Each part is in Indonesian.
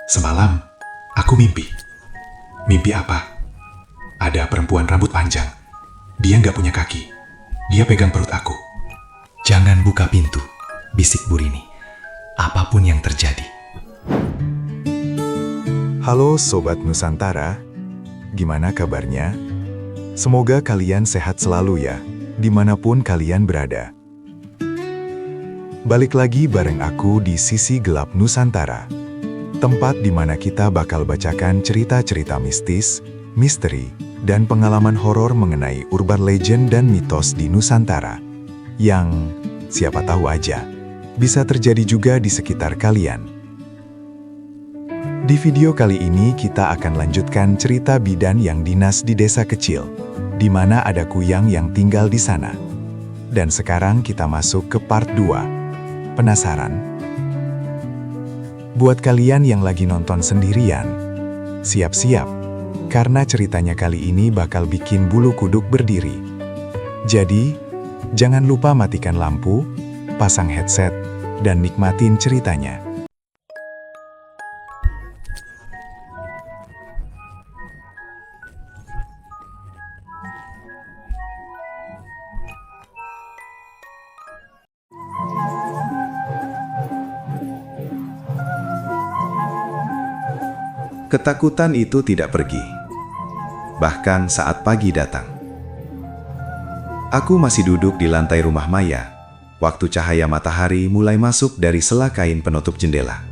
Semalam, aku mimpi. Mimpi apa? Ada perempuan rambut panjang. Dia nggak punya kaki. Dia pegang perut aku. Jangan buka pintu, bisik Bu Rini. Apapun yang terjadi. Halo Sobat Nusantara, gimana kabarnya? Semoga kalian sehat selalu ya, dimanapun kalian berada. Balik lagi bareng aku di Sisi Gelap Nusantara, tempat di mana kita bakal bacakan cerita-cerita mistis, misteri, dan pengalaman horor mengenai urban legend dan mitos di Nusantara, yang siapa tahu aja, bisa terjadi juga di sekitar kalian. Di video kali ini kita akan lanjutkan cerita bidan yang dinas di desa kecil, di mana ada kuyang yang tinggal di sana. Dan sekarang kita masuk ke part 2. Penasaran? Buat kalian yang lagi nonton sendirian, siap-siap, karena ceritanya kali ini bakal bikin bulu kuduk berdiri. Jadi, jangan lupa matikan lampu, pasang headset, dan nikmatin ceritanya. Ketakutan itu tidak pergi, bahkan saat pagi datang. Aku masih duduk di lantai rumah Maya, waktu cahaya matahari mulai masuk dari sela kain penutup jendela.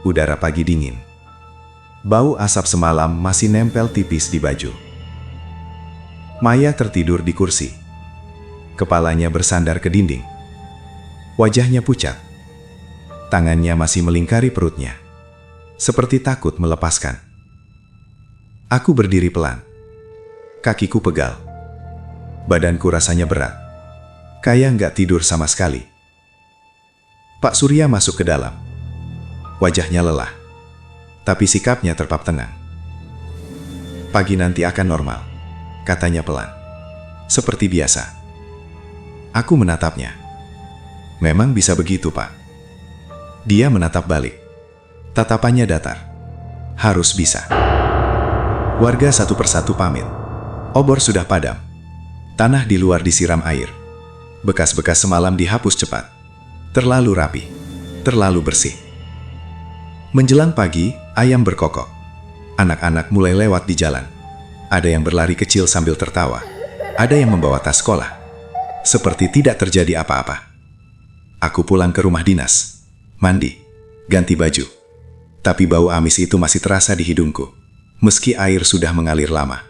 Udara pagi dingin. Bau asap semalam masih nempel tipis di baju. Maya tertidur di kursi. Kepalanya bersandar ke dinding. Wajahnya pucat. Tangannya masih melingkari perutnya, seperti takut melepaskan. Aku berdiri pelan. Kakiku pegal. Badanku rasanya berat. Kayak nggak tidur sama sekali. Pak Surya masuk ke dalam. Wajahnya lelah, tapi sikapnya tetap tenang. Pagi nanti akan normal, katanya pelan. Seperti biasa. Aku menatapnya. Memang bisa begitu, Pak. Dia menatap balik. Tatapannya datar. Harus bisa. Warga satu persatu pamit. Obor sudah padam. Tanah di luar disiram air. Bekas-bekas semalam dihapus cepat. Terlalu rapi. Terlalu bersih. Menjelang pagi, ayam berkokok. Anak-anak mulai lewat di jalan. Ada yang berlari kecil sambil tertawa. Ada yang membawa tas sekolah. Seperti tidak terjadi apa-apa. Aku pulang ke rumah dinas. Mandi. Ganti baju. Tapi bau amis itu masih terasa di hidungku, meski air sudah mengalir lama.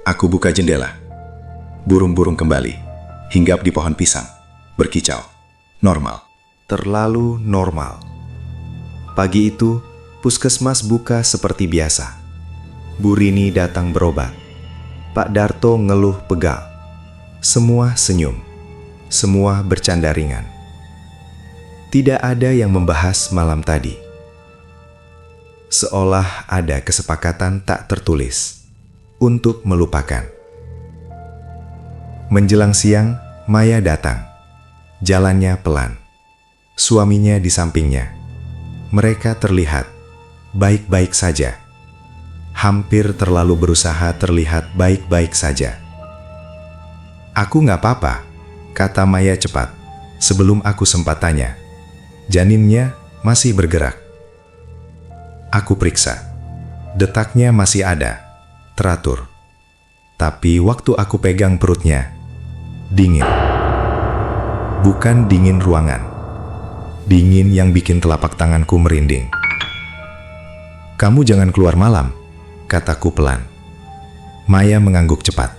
Aku buka jendela. Burung-burung kembali, hinggap di pohon pisang, berkicau. Normal. Terlalu normal. Pagi itu, puskesmas buka seperti biasa. Bu Rini datang berobat. Pak Darto ngeluh pegal. Semua senyum. Semua bercanda ringan. Tidak ada yang membahas malam tadi. Seolah ada kesepakatan tak tertulis untuk melupakan. Menjelang siang, Maya datang. Jalannya pelan. Suaminya di sampingnya. Mereka terlihat baik-baik saja. Hampir terlalu berusaha terlihat baik-baik saja. Aku nggak apa-apa, kata Maya cepat, sebelum aku sempat tanya. Janinnya masih bergerak. Aku periksa. Detaknya masih ada, teratur. Tapi waktu aku pegang perutnya, dingin. Bukan dingin ruangan. Dingin yang bikin telapak tanganku merinding. Kamu jangan keluar malam, kataku pelan. Maya mengangguk cepat.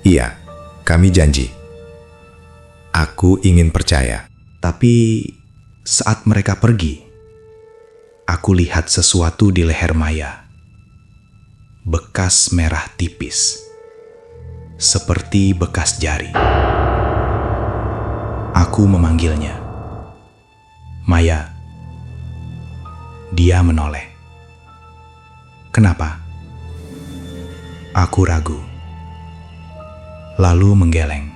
Iya, kami janji. Aku ingin percaya. Tapi saat mereka pergi, aku lihat sesuatu di leher Maya. Bekas merah tipis. Seperti bekas jari. Aku memanggilnya. Maya. Dia menoleh. Kenapa? Aku ragu. Lalu menggeleng.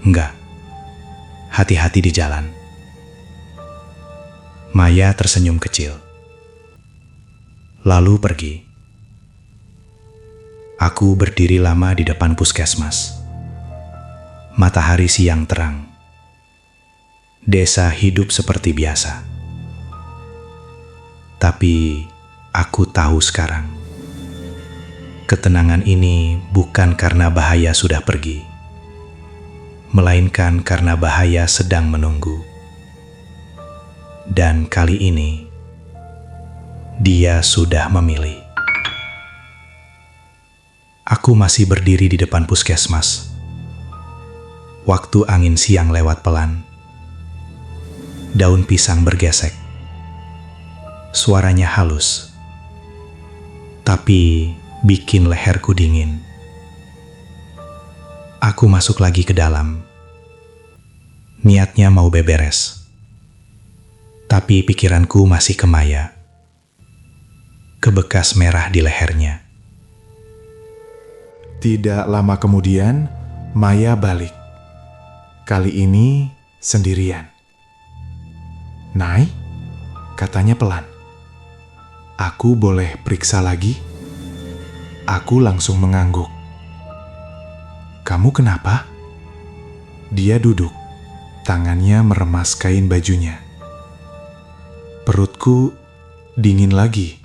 Enggak. Hati-hati di jalan. Maya tersenyum kecil, lalu pergi. Aku berdiri lama di depan puskesmas. Matahari siang terang. Desa hidup seperti biasa. Tapi aku tahu sekarang, ketenangan ini bukan karena bahaya sudah pergi, melainkan karena bahaya sedang menunggu. Dan kali ini, dia sudah memilih. Aku masih berdiri di depan puskesmas. Waktu angin siang lewat pelan. Daun pisang bergesek. Suaranya halus, tapi bikin leherku dingin. Aku masuk lagi ke dalam. Niatnya mau beberes. Tapi pikiranku masih ke Maya. Ke bekas merah di lehernya. Tidak lama kemudian, Maya balik. Kali ini sendirian. "Nai," katanya pelan. "Aku boleh periksa lagi?" Aku langsung mengangguk. "Kamu kenapa?" Dia duduk, tangannya meremas kain bajunya. Perutku dingin lagi.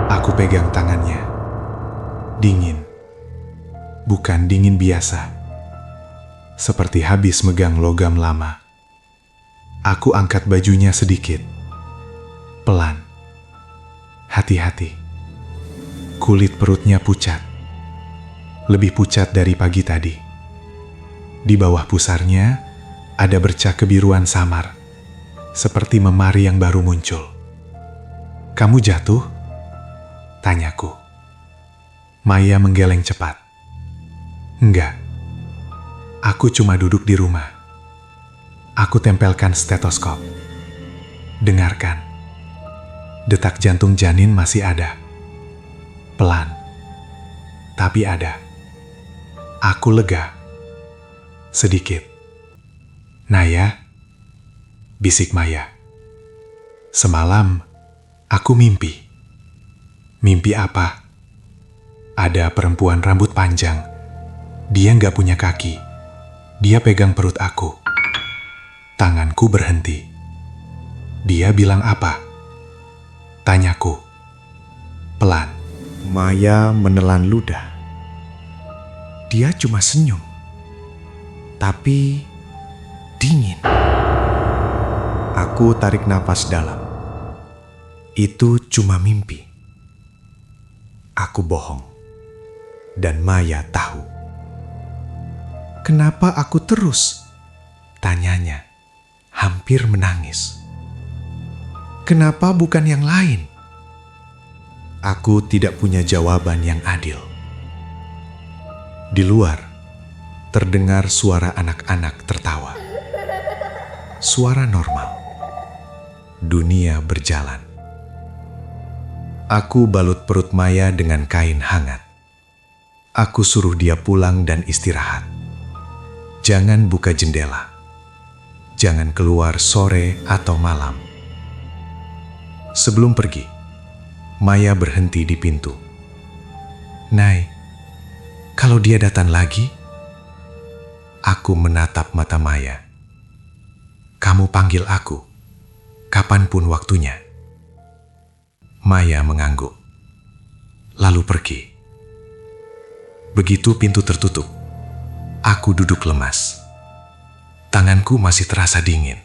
Aku pegang tangannya. Dingin. Bukan dingin biasa. Seperti habis megang logam lama. Aku angkat bajunya sedikit. Pelan. Hati-hati. Kulit perutnya pucat. Lebih pucat dari pagi tadi. Di bawah pusarnya ada bercak kebiruan samar. Seperti memari yang baru muncul. "Kamu jatuh?" tanyaku. Maya menggeleng cepat. "Enggak. Aku cuma duduk di rumah." Aku tempelkan stetoskop. Dengarkan. Detak jantung janin masih ada. Pelan. Tapi ada. Aku lega. Sedikit. "Naya," bisik Maya. "Semalam, aku mimpi." "Mimpi apa?" "Ada perempuan rambut panjang. Dia nggak punya kaki. Dia pegang perut aku." Tanganku berhenti. "Dia bilang apa?" tanyaku. Pelan. Maya menelan ludah. Dia cuma senyum. Tapi dingin. Aku tarik napas dalam. Itu cuma mimpi. Aku bohong. Dan Maya tahu. "Kenapa aku terus?" tanyanya, hampir menangis. "Kenapa bukan yang lain?" Aku tidak punya jawaban yang adil. Di luar, terdengar suara anak-anak tertawa. Suara normal. Dunia berjalan. Aku balut perut Maya dengan kain hangat. Aku suruh dia pulang dan istirahat. Jangan buka jendela. Jangan keluar sore atau malam. Sebelum pergi, Maya berhenti di pintu. "Nai, kalau dia datang lagi?" Aku menatap mata Maya. "Kamu panggil aku, kapanpun waktunya." Maya mengangguk, lalu pergi. Begitu pintu tertutup, aku duduk lemas. Tanganku masih terasa dingin.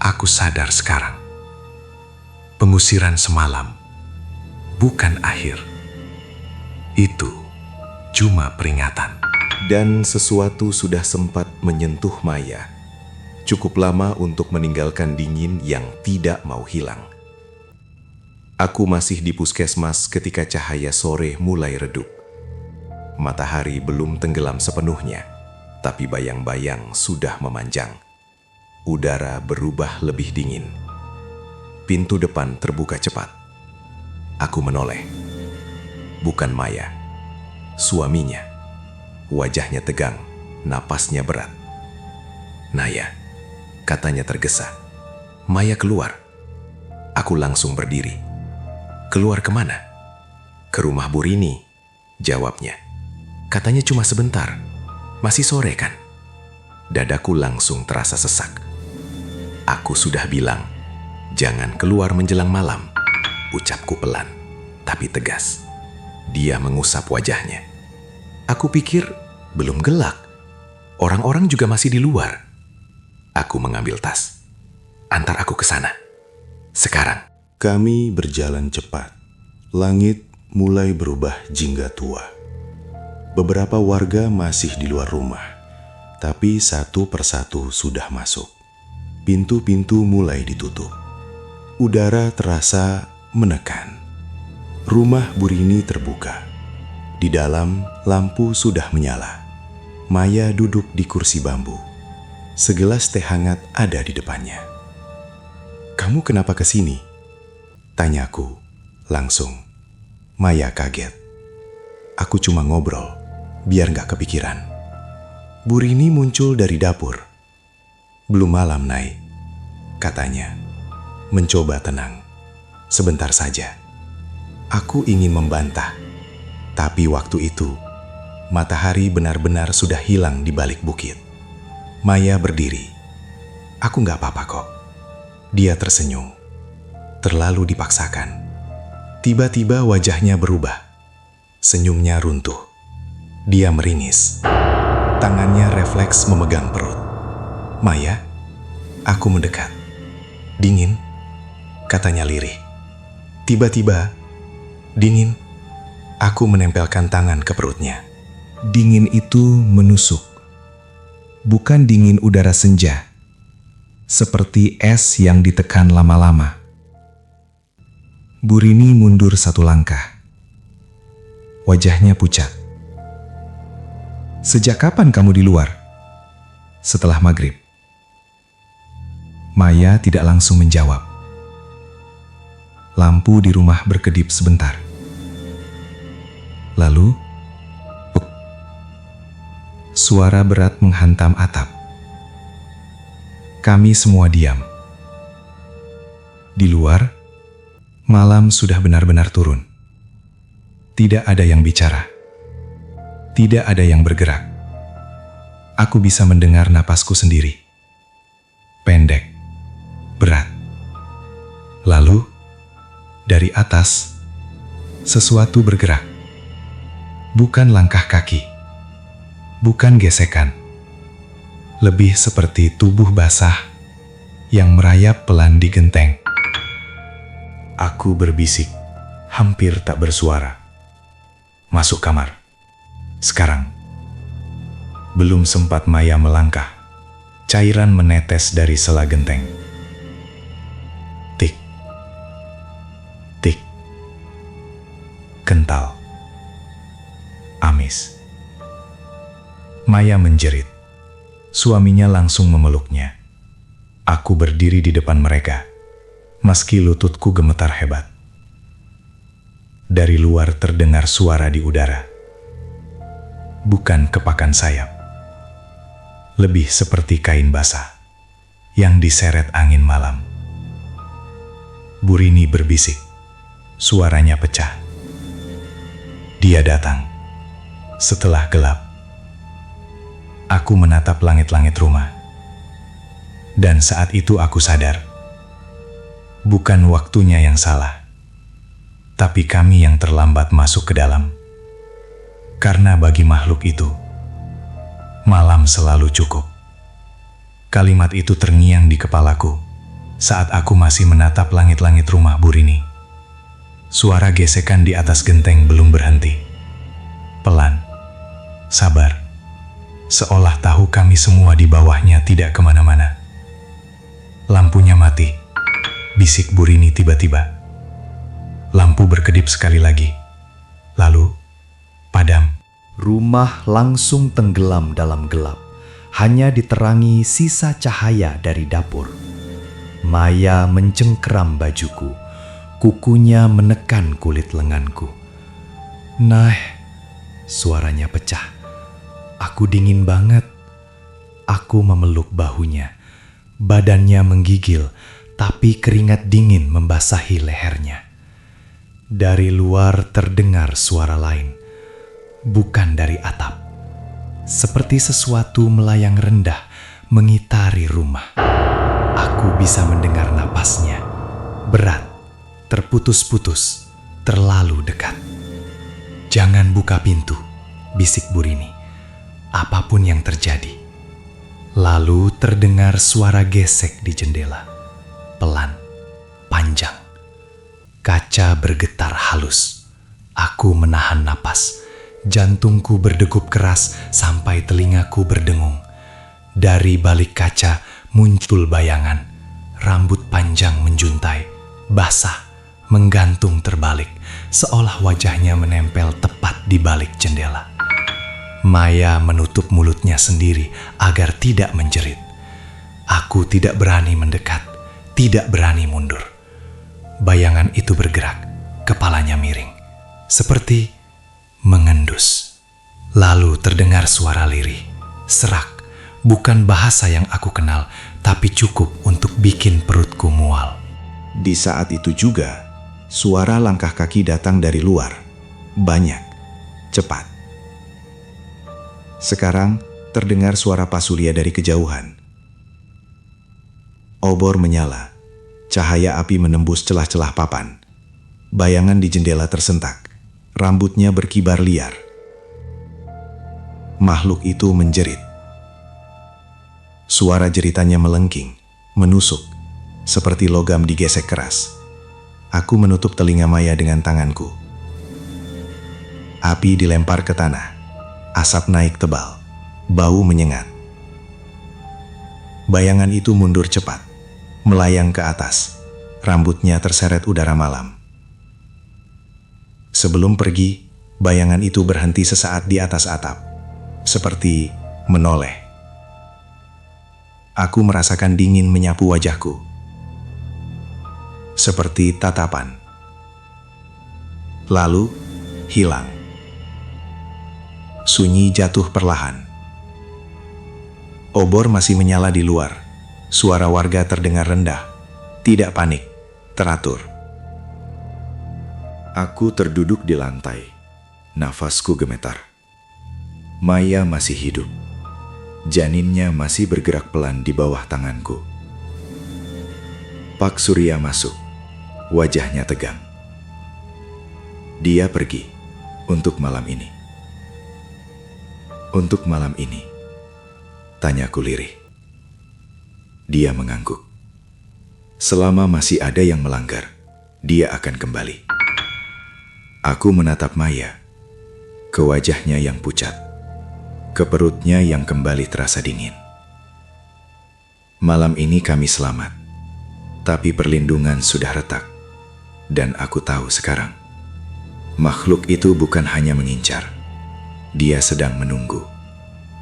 Aku sadar sekarang. Pengusiran semalam bukan akhir. Itu cuma peringatan. Dan sesuatu sudah sempat menyentuh Maya. Cukup lama untuk meninggalkan dingin yang tidak mau hilang. Aku masih di puskesmas ketika cahaya sore mulai redup. Matahari belum tenggelam sepenuhnya, tapi bayang-bayang sudah memanjang. Udara berubah lebih dingin. Pintu depan terbuka cepat. Aku menoleh. Bukan Maya, suaminya. Wajahnya tegang, napasnya berat. "Naya," katanya tergesa. Maya keluar. Aku langsung berdiri. Keluar kemana? Ke rumah Bu Rini, jawabnya. Katanya cuma sebentar. Masih sore kan? Dadaku langsung terasa sesak. Aku sudah bilang, jangan keluar menjelang malam. Ucapku pelan, tapi tegas. Dia mengusap wajahnya. Aku pikir belum gelap. Orang-orang juga masih di luar. Aku mengambil tas. Antar aku ke sana. Sekarang. Kami berjalan cepat. Langit mulai berubah jingga tua. Beberapa warga masih di luar rumah, tapi satu persatu sudah masuk. Pintu-pintu mulai ditutup. Udara terasa menekan. Rumah Bu Rini terbuka. Di dalam, lampu sudah menyala. Maya duduk di kursi bambu. Segelas teh hangat ada di depannya. "Kamu kenapa ke sini?" tanyaku langsung. Maya kaget. "Aku cuma ngobrol, biar gak kepikiran." Bu Rini muncul dari dapur. "Belum malam, Nay," katanya. Mencoba tenang. "Sebentar saja." Aku ingin membantah, tapi waktu itu matahari benar-benar sudah hilang di balik bukit. Maya berdiri. "Aku gak apa-apa kok." Dia tersenyum. Terlalu dipaksakan. Tiba-tiba wajahnya berubah. Senyumnya runtuh. Dia meringis. Tangannya refleks memegang perut. "Maya?" Aku mendekat. "Dingin?" katanya lirih. Tiba-tiba, dingin. Aku menempelkan tangan ke perutnya. Dingin itu menusuk. Bukan dingin udara senja. Seperti es yang ditekan lama-lama. Bu Rini mundur satu langkah. Wajahnya pucat. "Sejak kapan kamu di luar?" "Setelah maghrib." Maya tidak langsung menjawab. Lampu di rumah berkedip sebentar. Lalu, puk. Suara berat menghantam atap. Kami semua diam. Di luar, malam sudah benar-benar turun. Tidak ada yang bicara. Tidak ada yang bergerak. Aku bisa mendengar napasku sendiri. Pendek, berat. Lalu, dari atas, sesuatu bergerak. Bukan langkah kaki. Bukan gesekan. Lebih seperti tubuh basah yang merayap pelan di genteng. Aku berbisik, hampir tak bersuara. "Masuk kamar. Sekarang." Belum sempat Maya melangkah, cairan menetes dari sela genteng. Tik. Tik. Kental. Amis. Maya menjerit. Suaminya langsung memeluknya. Aku berdiri di depan mereka, meski lututku gemetar hebat. Dari luar terdengar suara di udara. Bukan kepakan sayap. Lebih seperti kain basah yang diseret angin malam. Bu Rini berbisik. Suaranya pecah. Dia datang. Setelah gelap. Aku menatap langit-langit rumah. Dan saat itu aku sadar. Bukan waktunya yang salah. Tapi kami yang terlambat masuk ke dalam. Karena bagi makhluk itu, malam selalu cukup. Kalimat itu terngiang di kepalaku saat aku masih menatap langit-langit rumah Bu Rini. Suara gesekan di atas genteng belum berhenti. Pelan, sabar. Seolah tahu kami semua di bawahnya tidak kemana-mana. Lampunya mati. Bisik Bu Rini tiba-tiba. Lampu berkedip sekali lagi. Lalu, padam. Rumah langsung tenggelam dalam gelap. Hanya diterangi sisa cahaya dari dapur. Maya mencengkeram bajuku. Kukunya menekan kulit lenganku. "Nah," suaranya pecah. Aku dingin banget. Aku memeluk bahunya. Badannya menggigil, tapi keringat dingin membasahi lehernya. Dari luar terdengar suara lain, bukan dari atap. Seperti sesuatu melayang rendah mengitari rumah. Aku bisa mendengar napasnya, berat, terputus-putus, terlalu dekat. "Jangan buka pintu," bisik Burini. "Apapun yang terjadi." Lalu terdengar suara gesek di jendela. Pelan, panjang. Kaca bergetar halus. Aku menahan napas. Jantungku berdegup keras sampai telingaku berdengung. Dari balik kaca muncul bayangan. Rambut panjang menjuntai, basah, menggantung terbalik, seolah wajahnya menempel tepat di balik jendela. Maya menutup mulutnya sendiri agar tidak menjerit. Aku tidak berani mendekat, tidak berani mundur. Bayangan itu bergerak, kepalanya miring, seperti mengendus. Lalu terdengar suara lirih, serak, bukan bahasa yang aku kenal, tapi cukup untuk bikin perutku mual. Di saat itu juga, suara langkah kaki datang dari luar. Banyak, cepat. Sekarang terdengar suara Pak Surya dari kejauhan. Obor menyala, cahaya api menembus celah-celah papan. Bayangan di jendela tersentak, rambutnya berkibar liar. Makhluk itu menjerit. Suara jeritannya melengking, menusuk, seperti logam digesek keras. Aku menutup telinga Maya dengan tanganku. Api dilempar ke tanah. Asap naik tebal, bau menyengat. Bayangan itu mundur cepat, melayang ke atas. Rambutnya terseret udara malam. Sebelum pergi, bayangan itu berhenti sesaat di atas atap, seperti menoleh. Aku merasakan dingin menyapu wajahku, seperti tatapan. Lalu, hilang. Sunyi jatuh perlahan. Obor masih menyala di luar. Suara warga terdengar rendah. Tidak panik, teratur. Aku terduduk di lantai. Nafasku gemetar. Maya masih hidup. Janinnya masih bergerak pelan di bawah tanganku. Pak Surya masuk. Wajahnya tegang. Dia pergi untuk malam ini. Untuk malam ini, tanyaku lirih. Dia mengangguk. Selama masih ada yang melanggar, dia akan kembali. Aku menatap Maya, ke wajahnya yang pucat, ke perutnya yang kembali terasa dingin. Malam ini kami selamat, tapi perlindungan sudah retak. Dan aku tahu sekarang, makhluk itu bukan hanya mengincar. Dia sedang menunggu,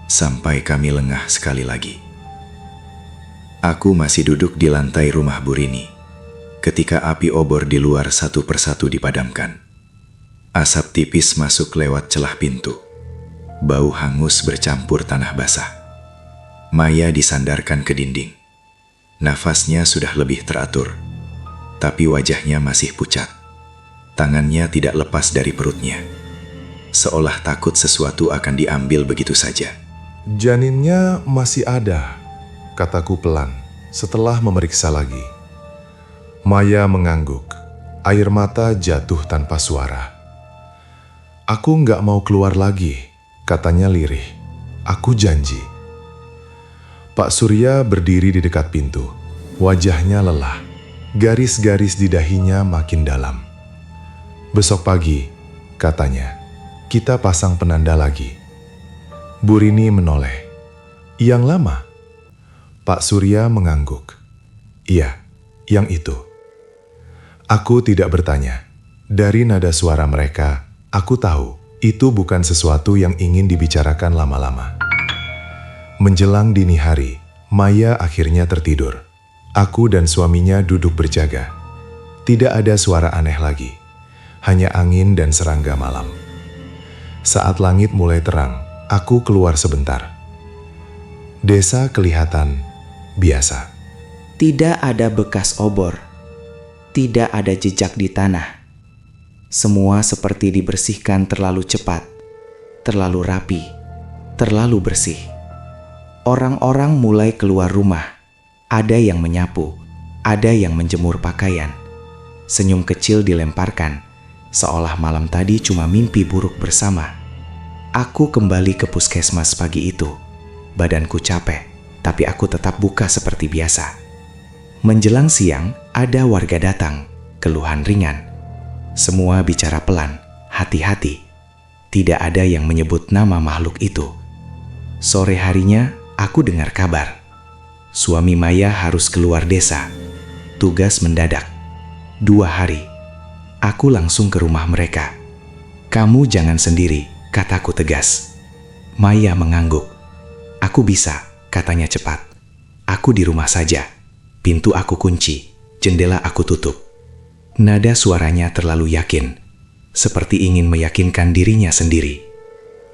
sampai kami lengah sekali lagi. Aku masih duduk di lantai rumah Burini, ketika api obor di luar satu persatu dipadamkan. Asap tipis masuk lewat celah pintu. Bau hangus bercampur tanah basah. Maya disandarkan ke dinding. Nafasnya sudah lebih teratur, tapi wajahnya masih pucat. Tangannya tidak lepas dari perutnya, seolah takut sesuatu akan diambil begitu saja. Janinnya masih ada, kataku pelan setelah memeriksa lagi. Maya mengangguk, air mata jatuh tanpa suara. Aku nggak mau keluar lagi, katanya lirih. Aku janji. Pak Surya berdiri di dekat pintu, wajahnya lelah. Garis-garis di dahinya makin dalam. Besok pagi, katanya, kita pasang penanda lagi. Burini menoleh. Yang lama? Pak Surya mengangguk. Iya, yang itu. Aku tidak bertanya. Dari nada suara mereka, aku tahu itu bukan sesuatu yang ingin dibicarakan lama-lama. Menjelang dini hari, Maya akhirnya tertidur. Aku dan suaminya duduk berjaga. Tidak ada suara aneh lagi. Hanya angin dan serangga malam. Saat langit mulai terang, aku keluar sebentar. Desa kelihatan biasa. Tidak ada bekas obor, tidak ada jejak di tanah. Semua seperti dibersihkan terlalu cepat, terlalu rapi, terlalu bersih. Orang-orang mulai keluar rumah. Ada yang menyapu, ada yang menjemur pakaian. Senyum kecil dilemparkan, seolah malam tadi cuma mimpi buruk bersama. Aku kembali ke puskesmas pagi itu. Badanku capek, tapi aku tetap buka seperti biasa. Menjelang siang, ada warga datang, keluhan ringan. Semua bicara pelan, hati-hati. Tidak ada yang menyebut nama makhluk itu. Sore harinya, aku dengar kabar. Suami Maya harus keluar desa. Tugas mendadak. 2 hari. Aku langsung ke rumah mereka. Kamu jangan sendiri, kataku tegas. Maya mengangguk. Aku bisa, katanya cepat. Aku di rumah saja. Pintu aku kunci, jendela aku tutup. Nada suaranya terlalu yakin, seperti ingin meyakinkan dirinya sendiri.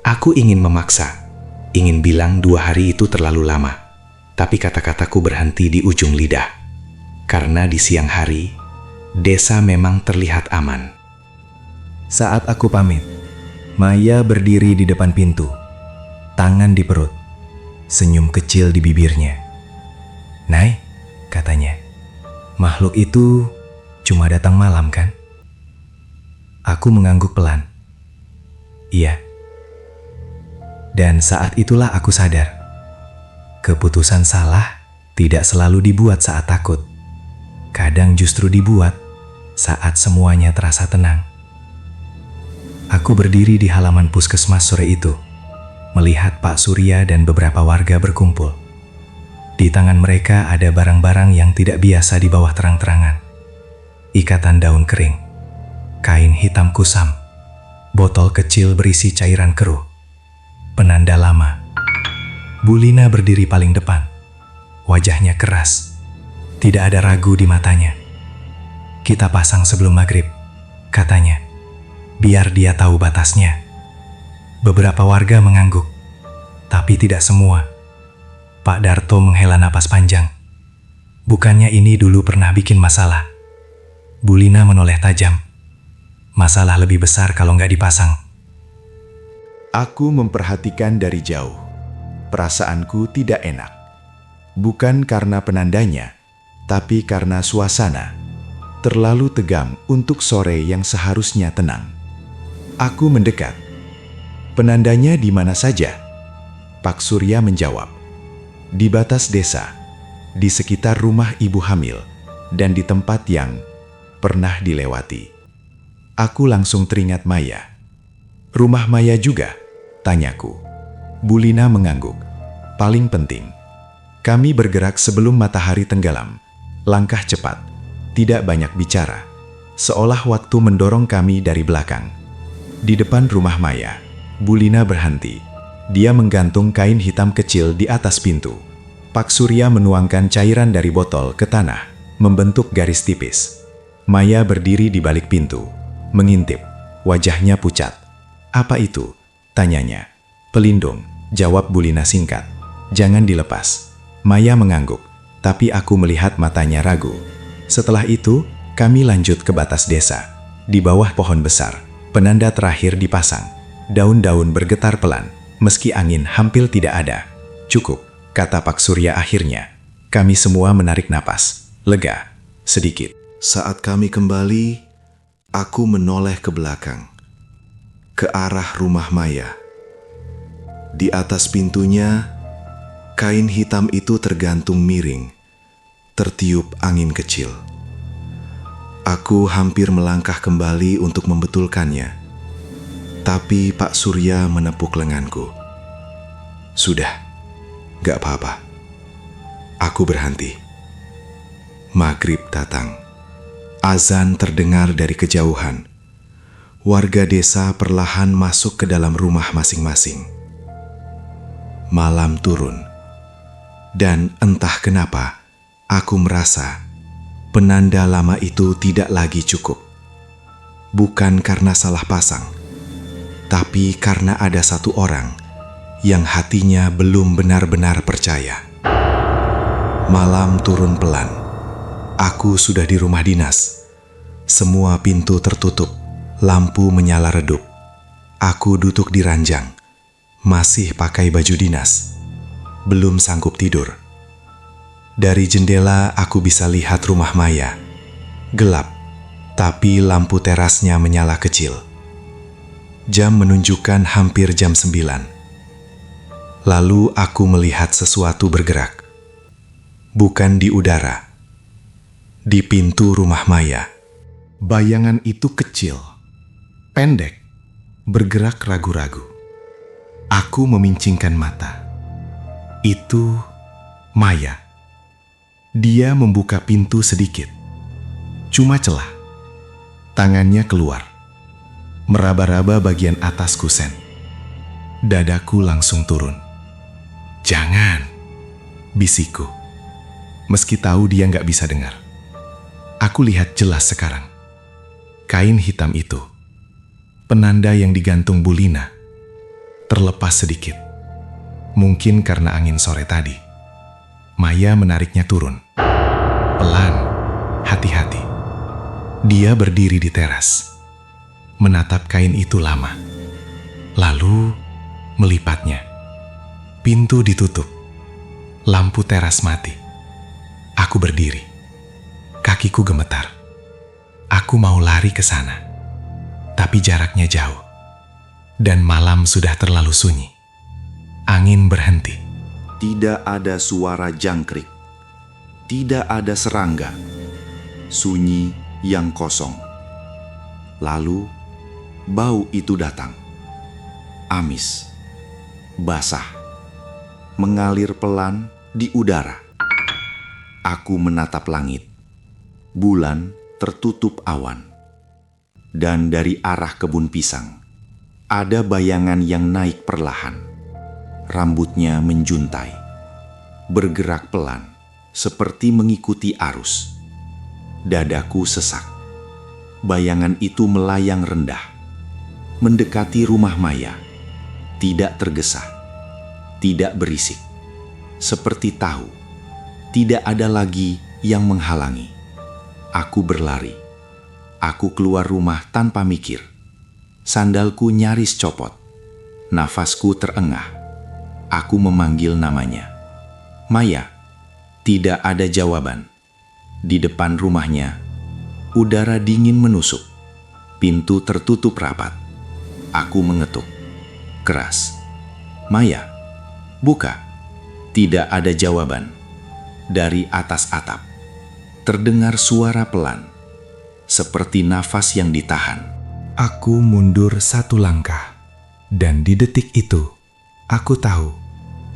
Aku ingin memaksa, ingin bilang 2 hari itu terlalu lama, tapi kata-kataku berhenti di ujung lidah. Karena di siang hari, desa memang terlihat aman. Saat aku pamit, Maya berdiri di depan pintu, tangan di perut, senyum kecil di bibirnya. "Nay," katanya, "makhluk itu cuma datang malam kan?" Aku mengangguk pelan. Iya. Dan saat itulah aku sadar. Keputusan salah tidak selalu dibuat saat takut. Kadang justru dibuat saat semuanya terasa tenang. Aku berdiri di halaman puskesmas sore itu, melihat Pak Surya dan beberapa warga berkumpul. Di tangan mereka ada barang-barang yang tidak biasa di bawah terang-terangan. Ikatan daun kering, kain hitam kusam, botol kecil berisi cairan keruh, penanda lama. Bu Lina berdiri paling depan, wajahnya keras, tidak ada ragu di matanya. "Kita pasang sebelum maghrib," katanya, "biar dia tahu batasnya." Beberapa warga mengangguk, tapi tidak semua. Pak Darto menghela napas panjang. Bukannya ini dulu pernah bikin masalah? Bu Lina menoleh tajam. Masalah lebih besar kalau nggak dipasang. Aku memperhatikan dari jauh. Perasaanku tidak enak. Bukan karena penandanya, tapi karena suasana. Terlalu tegang untuk sore yang seharusnya tenang. Aku mendekat. "Penandanya di mana saja?" Pak Surya menjawab. "Di batas desa, di sekitar rumah ibu hamil, dan di tempat yang pernah dilewati." Aku langsung teringat Maya. "Rumah Maya juga?" tanyaku. Bu Lina mengangguk. "Paling penting, kami bergerak sebelum matahari tenggelam. Langkah cepat, tidak banyak bicara. Seolah waktu mendorong kami dari belakang." Di depan rumah Maya, Bu Lina berhenti. Dia menggantung kain hitam kecil di atas pintu. Pak Surya menuangkan cairan dari botol ke tanah, membentuk garis tipis. Maya berdiri di balik pintu, mengintip, wajahnya pucat. "Apa itu?" tanyanya. "Pelindung," jawab Bu Lina singkat. "Jangan dilepas." Maya mengangguk, tapi aku melihat matanya ragu. Setelah itu, kami lanjut ke batas desa. Di bawah pohon besar, penanda terakhir dipasang. Daun-daun bergetar pelan, meski angin hampir tidak ada. "Cukup," kata Pak Surya akhirnya. Kami semua menarik napas, lega, sedikit. Saat kami kembali, aku menoleh ke belakang, ke arah rumah Maya. Di atas pintunya, kain hitam itu tergantung miring, tertiup angin kecil. Aku hampir melangkah kembali untuk membetulkannya, tapi Pak Surya menepuk lenganku. "Sudah, gak apa-apa." Aku berhenti. Maghrib datang. Azan terdengar dari kejauhan. Warga desa perlahan masuk ke dalam rumah masing-masing. Malam turun. Dan entah kenapa, aku merasa penanda lama itu tidak lagi cukup. Bukan karena salah pasang, tapi karena ada satu orang yang hatinya belum benar-benar percaya. Malam turun pelan. Aku sudah di rumah dinas. Semua pintu tertutup, lampu menyala redup. Aku duduk di ranjang, masih pakai baju dinas. Belum sanggup tidur. Dari jendela aku bisa lihat rumah Maya. Gelap, tapi lampu terasnya menyala kecil. Jam menunjukkan hampir jam 9. Lalu aku melihat sesuatu bergerak. Bukan di udara, di pintu rumah Maya. Bayangan itu kecil, pendek, bergerak ragu-ragu. Aku memincingkan mata. Itu Maya. Dia membuka pintu sedikit. Cuma celah. Tangannya keluar. Meraba-raba bagian atas kusen. Dadaku langsung turun. "Jangan," bisikku. Meski tahu dia nggak bisa dengar. Aku lihat jelas sekarang. Kain hitam itu, penanda yang digantung Bu Lina, terlepas sedikit. Mungkin karena angin sore tadi. Maya menariknya turun. Pelan, hati-hati. Dia berdiri di teras, menatap kain itu lama. Lalu melipatnya. Pintu ditutup. Lampu teras mati. Aku berdiri. Kakiku gemetar. Aku mau lari ke sana. Tapi jaraknya jauh. Dan malam sudah terlalu sunyi. Angin berhenti. Tidak ada suara jangkrik. Tidak ada serangga. Sunyi yang kosong. Lalu, bau itu datang. Amis. Basah. Mengalir pelan di udara. Aku menatap langit. Bulan tertutup awan. Dan dari arah kebun pisang, ada bayangan yang naik perlahan. Rambutnya menjuntai. Bergerak pelan, seperti mengikuti arus. Dadaku sesak. Bayangan itu melayang rendah. Mendekati rumah Maya. Tidak tergesa. Tidak berisik. Seperti tahu. Tidak ada lagi yang menghalangi. Aku berlari. Aku keluar rumah tanpa mikir. Sandalku nyaris copot. Nafasku terengah. Aku memanggil namanya. Maya. Tidak ada jawaban. Di depan rumahnya, udara dingin menusuk. Pintu tertutup rapat. Aku mengetuk. Keras. Maya. Buka. Tidak ada jawaban. Dari atas atap, terdengar suara pelan, seperti nafas yang ditahan. Aku mundur satu langkah, dan di detik itu, aku tahu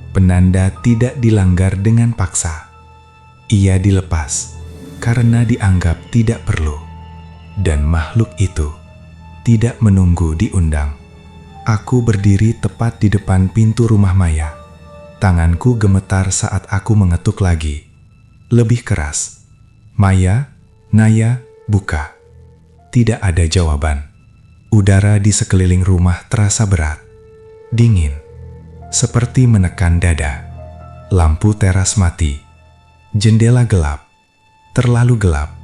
penanda tidak dilanggar dengan paksa. Ia dilepas karena dianggap tidak perlu, dan makhluk itu tidak menunggu diundang. Aku berdiri tepat di depan pintu rumah Maya. Tanganku gemetar saat aku mengetuk lagi. Lebih keras. Maya, Naya, buka. Tidak ada jawaban. Udara di sekeliling rumah terasa berat. Dingin. Seperti menekan dada. Lampu teras mati. Jendela gelap. Terlalu gelap.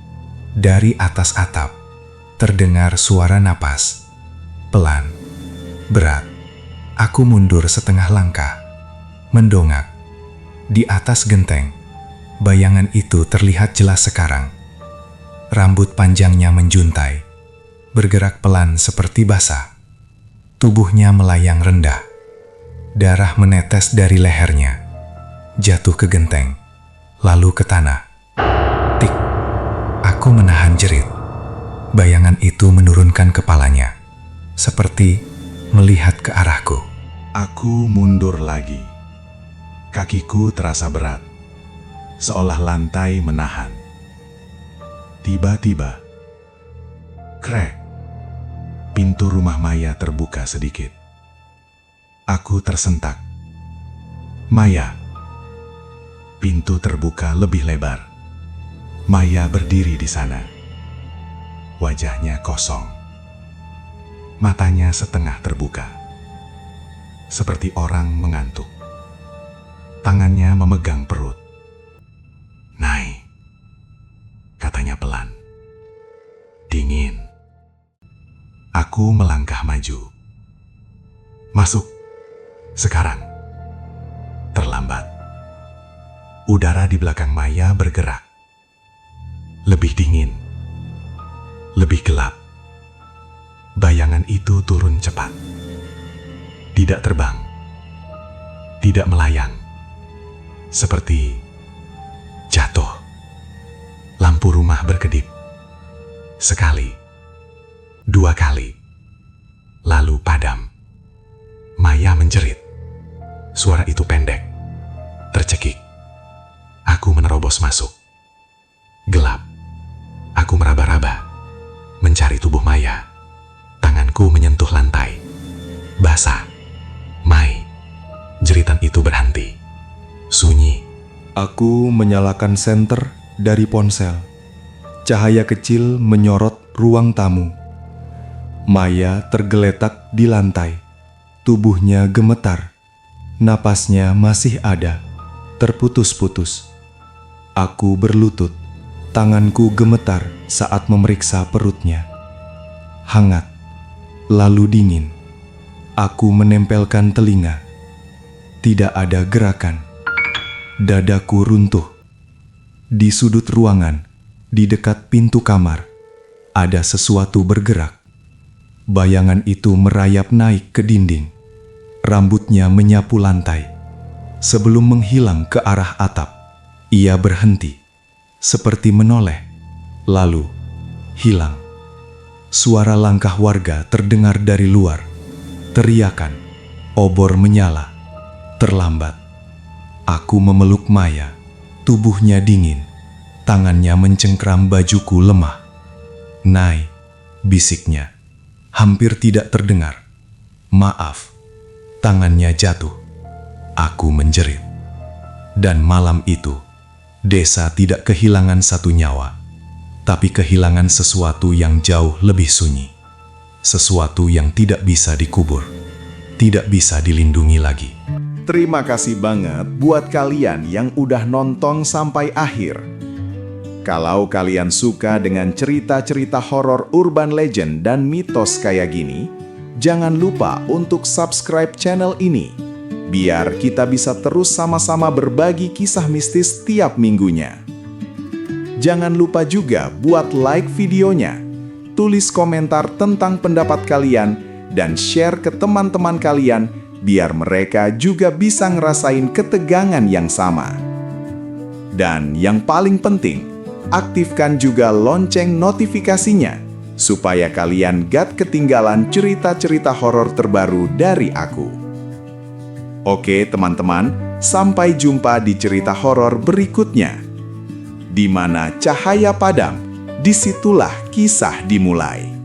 Dari atas atap, terdengar suara napas. Pelan. Berat. Aku mundur setengah langkah. Mendongak. Di atas genteng, bayangan itu terlihat jelas sekarang. Rambut panjangnya menjuntai, bergerak pelan seperti basah. Tubuhnya melayang rendah. Darah menetes dari lehernya, jatuh ke genteng, lalu ke tanah. Tik. Aku menahan jerit. Bayangan itu menurunkan kepalanya, seperti melihat ke arahku. Aku mundur lagi. Kakiku terasa berat, seolah lantai menahan. Tiba-tiba, krek, pintu rumah Maya terbuka sedikit. Aku tersentak. Maya. Pintu terbuka lebih lebar. Maya berdiri di sana. Wajahnya kosong. Matanya setengah terbuka. Seperti orang mengantuk. Tangannya memegang perut. dingin. Aku melangkah maju. Masuk. Sekarang. Terlambat. Udara di belakang Maya bergerak. Lebih dingin. Lebih gelap. Bayangan itu turun cepat. Tidak terbang. Tidak melayang. Seperti jatuh. Lampu rumah berkedip. Sekali. Dua kali. Lalu padam. Maya menjerit. Suara itu pendek. Tercekik. Aku menerobos masuk. Gelap. Aku meraba-raba. Mencari tubuh Maya. Tanganku menyentuh lantai. Basah. Mai. Jeritan itu berhenti. Sunyi. Aku menyalakan senter dari ponsel. Cahaya kecil menyorot ruang tamu. Maya tergeletak di lantai. Tubuhnya gemetar. Napasnya masih ada. Terputus-putus. Aku berlutut. Tanganku gemetar saat memeriksa perutnya. Hangat. Lalu dingin. Aku menempelkan telinga. Tidak ada gerakan. Dadaku runtuh. Di sudut ruangan, di dekat pintu kamar, ada sesuatu bergerak. Bayangan itu merayap naik ke dinding. Rambutnya menyapu lantai. Sebelum menghilang ke arah atap, ia berhenti, seperti menoleh, lalu hilang. Suara langkah warga terdengar dari luar. Teriakan, obor menyala. Terlambat. Aku memeluk Maya. Tubuhnya dingin. Tangannya mencengkram bajuku lemah. "Nai," bisiknya. Hampir tidak terdengar. "Maaf." Tangannya jatuh. Aku menjerit. Dan malam itu, desa tidak kehilangan satu nyawa, tapi kehilangan sesuatu yang jauh lebih sunyi. Sesuatu yang tidak bisa dikubur, tidak bisa dilindungi lagi. Terima kasih banget buat kalian yang udah nonton sampai akhir. Kalau kalian suka dengan cerita-cerita horor urban legend dan mitos kayak gini, jangan lupa untuk subscribe channel ini, biar kita bisa terus sama-sama berbagi kisah mistis tiap minggunya. Jangan lupa juga buat like videonya, tulis komentar tentang pendapat kalian, dan share ke teman-teman kalian biar mereka juga bisa ngerasain ketegangan yang sama. Dan yang paling penting, aktifkan juga lonceng notifikasinya supaya kalian gak ketinggalan cerita-cerita horor terbaru dari aku. Oke teman-teman, sampai jumpa di cerita horor berikutnya. Di mana cahaya padam, disitulah kisah dimulai.